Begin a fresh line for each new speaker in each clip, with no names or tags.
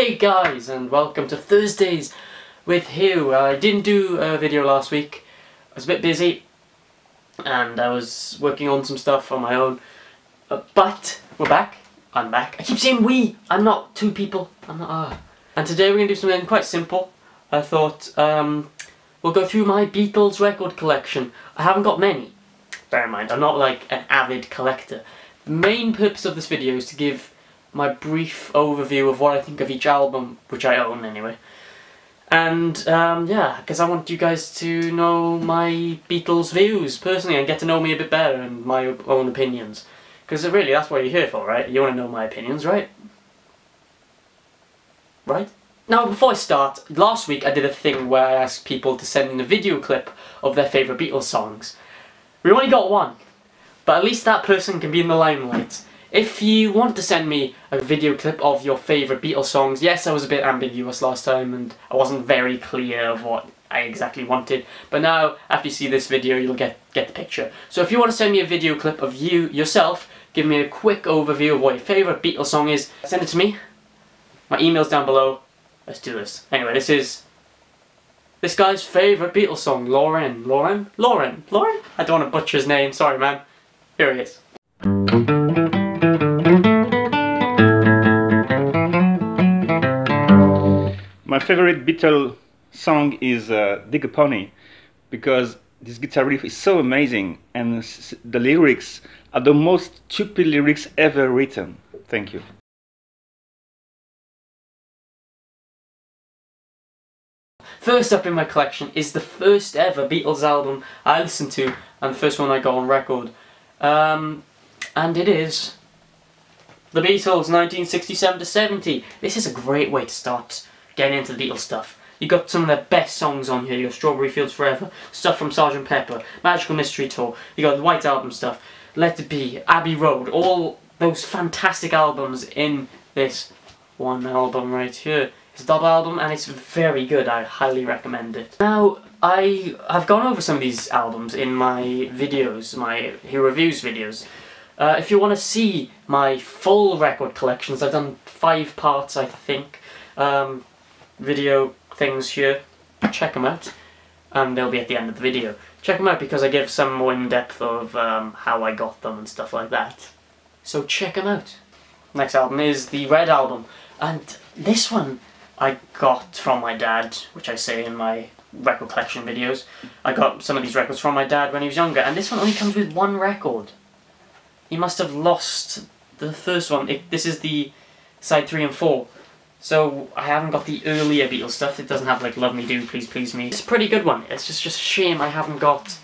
Hey guys, and welcome to Thursdays with Hugh. I didn't do a video last week. I was a bit busy and I was working on some stuff on my own. But we're back. I'm back. I keep saying we. I'm not two people. I'm not And today we're going to do something quite simple. I thought we'll go through my Beatles record collection. I haven't got many. Bear in mind, I'm not like an avid collector. The main purpose of this video is to give my brief overview of what I think of each album, which I own anyway. And yeah, because I want you guys to know my Beatles views personally and get to know me a bit better and my own opinions. Because really, that's what you're here for, right? You want to know my opinions, right? Right? Now, before I start, last week I did a thing where I asked people to send in a video clip of their favourite Beatles songs. We only got one, but at least that person can be in the limelight. If you want to send me a video clip of your favourite Beatles songs, yes, I was a bit ambiguous last time and I wasn't very clear of what I exactly wanted, but now, after you see this video, you'll get the picture. So if you want to send me a video clip of you, yourself, give me a quick overview of what your favourite Beatles song is, send it to me. My email's down below. Let's do this. Anyway, this is this guy's favourite Beatles song, Lauren. I don't want to butcher his name, sorry man. Here he is.
My favorite Beatles song is Dig a Pony, because this guitar riff is so amazing and the lyrics are the most stupid lyrics ever written. Thank you.
First up in my collection is the first ever Beatles album I listened to and the first one I got on record. And it is The Beatles 1967 to 70. This is a great way to start getting into the Beatles stuff. You got some of their best songs on here. You got Strawberry Fields Forever, stuff from Sgt. Pepper, Magical Mystery Tour, you got the White Album stuff, Let It Be, Abbey Road, all those fantastic albums in this one album right here. It's a double album and it's very good. I highly recommend it. Now, I've gone over some of these albums in my videos, my Hero Reviews videos. If you want to see my full record collections, I've done 5 parts I think, video things here, check them out, and they'll be at the end of the video. Check them out because I give some more in-depth of how I got them and stuff like that. So check them out. Next album is the Red Album, and this one I got from my dad, which I say in my record collection videos. I got some of these records from my dad when he was younger, and this one only comes with 1 record. He must have lost the first one. This is the side 3 and 4. So I haven't got the earlier Beatles stuff. It doesn't have like Love Me Do, Please Please Me. It's a pretty good one. It's just a shame I haven't got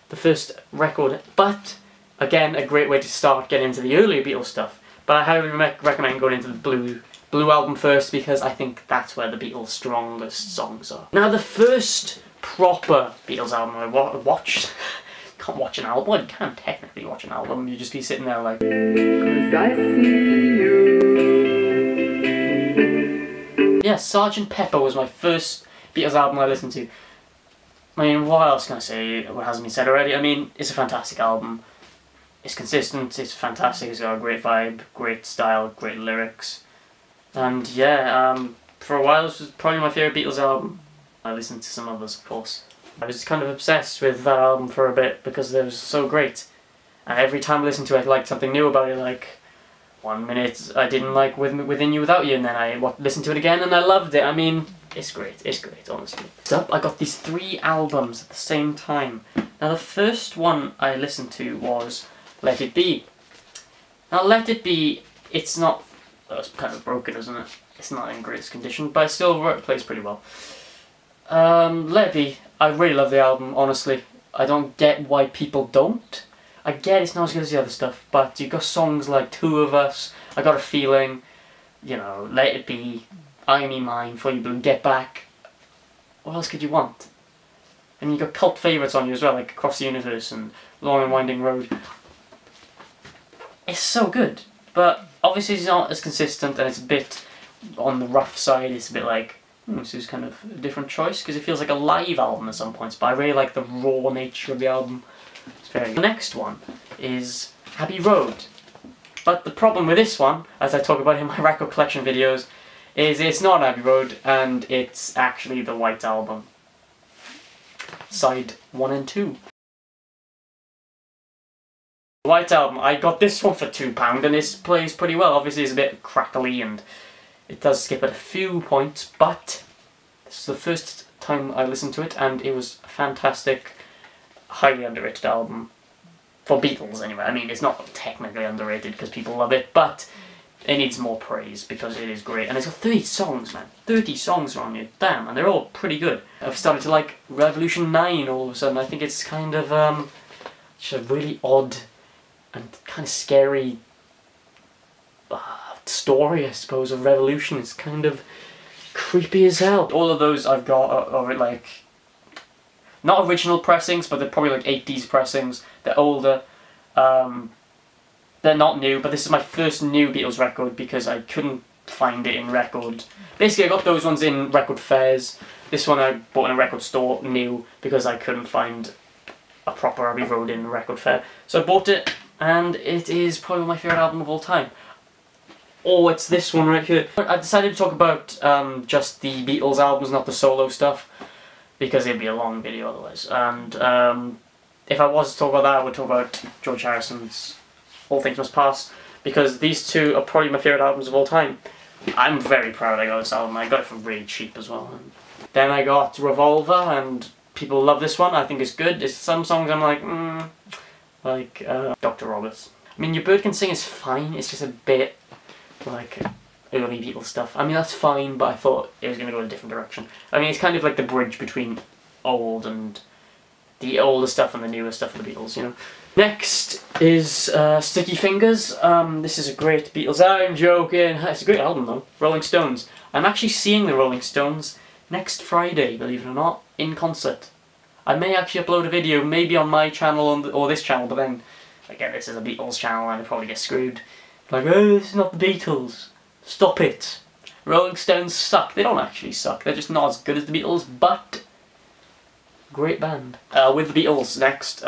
the first record. But again, a great way to start getting into the earlier Beatles stuff. But I highly recommend going into the Blue album first because I think that's where the Beatles' strongest songs are. Now the first proper Beatles album I watched. Can't watch an album. Well, you can technically watch an album. You just be sitting there like. 'Cause I see you. Yeah, Sgt. Pepper was my first Beatles album I listened to. I mean, what else can I say? What hasn't been said already? I mean, it's a fantastic album. It's consistent. It's fantastic. It's got a great vibe, great style, great lyrics, and yeah, for a while this was probably my favourite Beatles album. I listened to some others, of course. I was kind of obsessed with that album for a bit because it was so great. And every time I listened to it, I liked something new about it. Like, 1 minute I didn't like Within You Without You, and then I listened to it again and I loved it. I mean, it's great, honestly. Next up, I got these 3 albums at the same time. Now the first one I listened to was Let It Be. Now Let It Be, it's not... Oh, it's kind of broken, isn't it? It's not in greatest condition, but it still plays pretty well. Let It Be, I really love the album, honestly. I don't get why people don't. I get it's not as good as the other stuff, but you've got songs like Two of Us, I Got a Feeling, you know, Let It Be, I Me Mine, For You Blue, Get Back. What else could you want? And you've got cult favourites on you as well, like Across the Universe and Long and Winding Road. It's so good, but obviously it's not as consistent and it's a bit on the rough side. It's a bit like, this is kind of a different choice because it feels like a live album at some points, but I really like the raw nature of the album. It's very good. The next one is Abbey Road. But the problem with this one, as I talk about in my record collection videos, is it's not Abbey Road, and it's actually the White Album. Side 1 and 2. White Album, I got this one for £2 and this plays pretty well. Obviously it's a bit crackly and it does skip at a few points, but this is the first time I listened to it and it was a fantastic, highly underrated album. For Beatles anyway. I mean, it's not technically underrated because people love it, but it needs more praise because it is great. And it's got 30 songs, man. 30 songs are on it. Damn, and they're all pretty good. I've started to like Revolution 9 all of a sudden. I think it's kind of just a really odd and kind of scary story, I suppose, of Revolution. It's kind of creepy as hell. All of those I've got are like, not original pressings, but they're probably like 80s pressings. They're older. They're not new, but this is my first new Beatles record because I couldn't find it in record. Basically, I got those ones in record fairs. This one I bought in a record store new because I couldn't find a proper Abbey Road in a record fair. So I bought it, and it is probably my favourite album of all time. Oh, it's this one right here. I decided to talk about just the Beatles albums, not the solo stuff, because it'd be a long video otherwise. And if I was to talk about that, I would talk about George Harrison's All Things Must Pass, because these two are probably my favourite albums of all time. I'm very proud I got this album. I got it for really cheap as well. And then I got Revolver, and people love this one. I think it's good. It's some songs I'm like, Dr. Roberts. I mean, Your Bird Can Sing is fine. It's just a bit like early Beatles stuff. I mean, that's fine, but I thought it was going to go in a different direction. I mean, it's kind of like the bridge between old and the older stuff and the newer stuff of the Beatles, you know. Next is Sticky Fingers. This is a great Beatles. I'm joking. It's a great album though. Rolling Stones. I'm actually seeing the Rolling Stones next Friday, believe it or not, in concert. I may actually upload a video, maybe on my channel or this channel, but then, again, this is a Beatles channel and I'd probably get screwed. Like, oh, this is not the Beatles. Stop it. Rolling Stones suck. They don't actually suck. They're just not as good as the Beatles, but great band. With the Beatles next.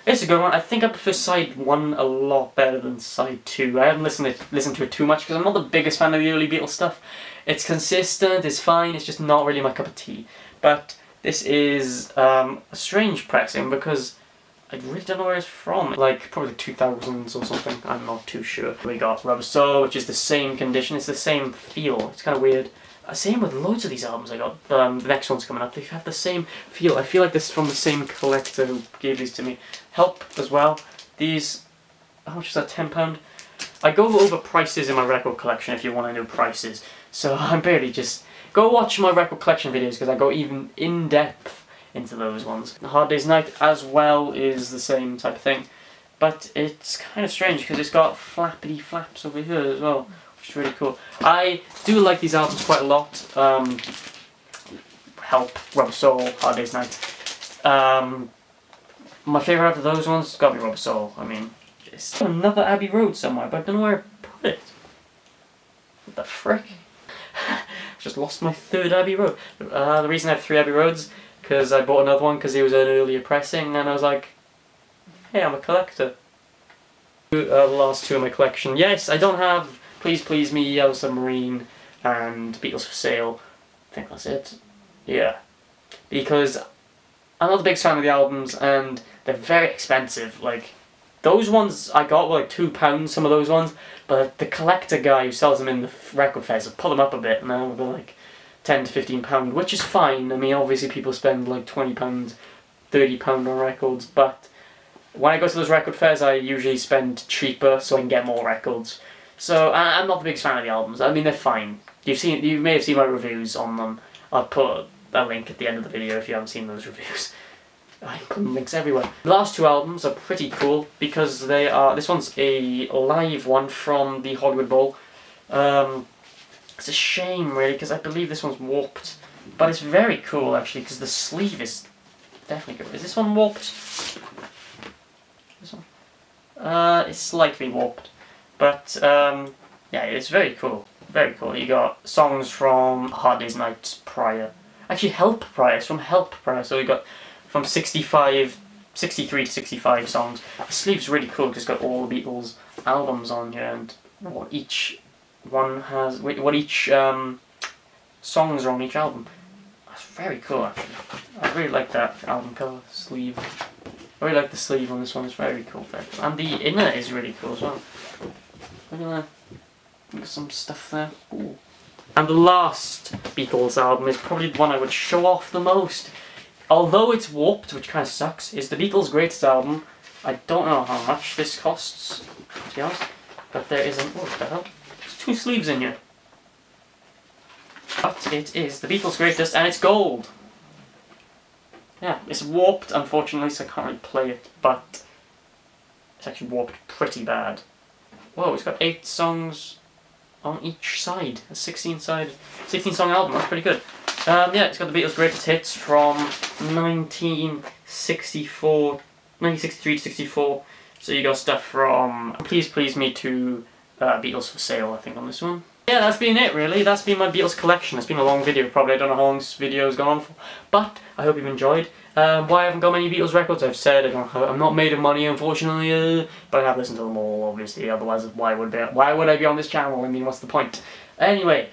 It's a good one. I think I prefer side 1 a lot better than side 2. I haven't listened to it too much because I'm not the biggest fan of the early Beatles stuff. It's consistent, it's fine, it's just not really my cup of tea. But this is a strange pressing because I really don't know where it's from. Like, probably the 2000s or something. I'm not too sure. We got Rubber Soul, which is the same condition. It's the same feel. It's kind of weird. Same with loads of these albums I got. The next one's coming up. They have the same feel. I feel like this is from the same collector who gave these to me. Help as well. These, how much is that, £10? I go over prices in my record collection if you want to know prices. So I'm barely just... Go watch my record collection videos because I go even in depth into those ones. The Hard Day's Night as well is the same type of thing. But it's kind of strange because it's got flappity flaps over here as well. Which is really cool. I do like these albums quite a lot. Help, Rubber Soul, Hard Day's Night. My favourite out of those ones has got to be Rubber Soul. I mean, it's another Abbey Road somewhere, but I don't know where I put it. What the frick? Just lost my third Abbey Road. The reason I have 3 Abbey Roads, because I bought another one because it was an earlier pressing, and I was like, hey, I'm a collector. The last 2 in my collection. Yes, I don't have Please Please Me, Yellow Submarine, and Beatles for Sale. I think that's it. Yeah. Because I'm not the biggest fan of the albums, and they're very expensive. Like, those ones I got were like £2, some of those ones, but the collector guy who sells them in the record fairs have put them up a bit, now they're like £10 to £15, which is fine. I mean, obviously people spend like £20, £30 on records, but when I go to those record fairs I usually spend cheaper so I can get more records. So I'm not the biggest fan of the albums. I mean, they're fine. You may have seen my reviews on them. I'll put a link at the end of the video if you haven't seen those reviews. I'm putting links everywhere. The last 2 albums are pretty cool because they are... This one's a live one from the Hollywood Bowl. It's a shame, really, because I believe this one's warped. But it's very cool, actually, because the sleeve is definitely good. Is this one warped? This one? It's slightly warped. But, yeah, it's very cool. Very cool. You got songs from Hard Day's Night prior. Actually, Help prior. It's from Help prior. So we got from 63 to 65 songs. The sleeve's really cool because it's got all the Beatles albums on here, and what, each one has what each songs are on each album. That's very cool, actually. I really like that album cover sleeve. I really like the sleeve on this one. It's very cool, very cool. And the inner is really cool as well. Look at that. Look at some stuff there. Ooh. And the last Beatles album is probably the one I would show off the most. Although it's warped, which kind of sucks, is the Beatles' greatest album. I don't know how much this costs, to be honest. But there isn't. What the hell? There's 2 sleeves in here. But it is the Beatles' greatest, and it's gold. Yeah, it's warped, unfortunately, so I can't really play it, but it's actually warped pretty bad. Whoa, it's got 8 songs on each side. A 16-song album, that's pretty good. Yeah, it's got the Beatles' greatest hits from 1963 to 64. So you got stuff from Please Please Me to Beatles for Sale, I think, on this one. Yeah, that's been it, really. That's been my Beatles collection. It's been a long video, probably. I don't know how long this video's gone on for, but I hope you've enjoyed. Why I haven't got many Beatles records, I've said. I'm not made of money, unfortunately, but I have listened to them all, obviously. Otherwise, why would I be on this channel? I mean, what's the point? Anyway,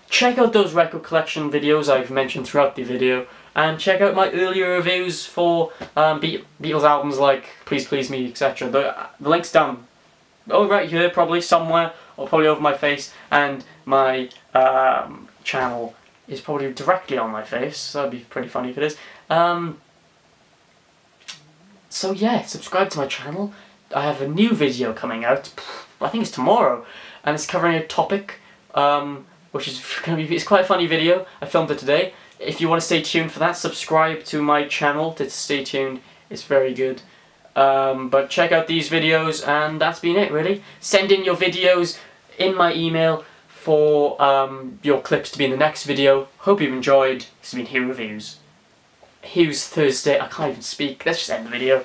check out those record collection videos I've mentioned throughout the video, and check out my earlier reviews for Beatles albums like Please Please Me, etc. The link's down, right here, probably somewhere, or probably over my face, and my channel is probably directly on my face, so that'd be pretty funny if it is. So yeah, subscribe to my channel. I have a new video coming out, I think it's tomorrow, and it's covering a topic, which is going to be, it's quite a funny video. I filmed it today. If you want to stay tuned for that, subscribe to my channel to stay tuned. It's very good. But check out these videos, and that's been it, really. Send in your videos in my email for your clips to be in the next video. Hope you've enjoyed. This has been Hugh Reviews. Hugh's Thursday. I can't even speak. Let's just end the video.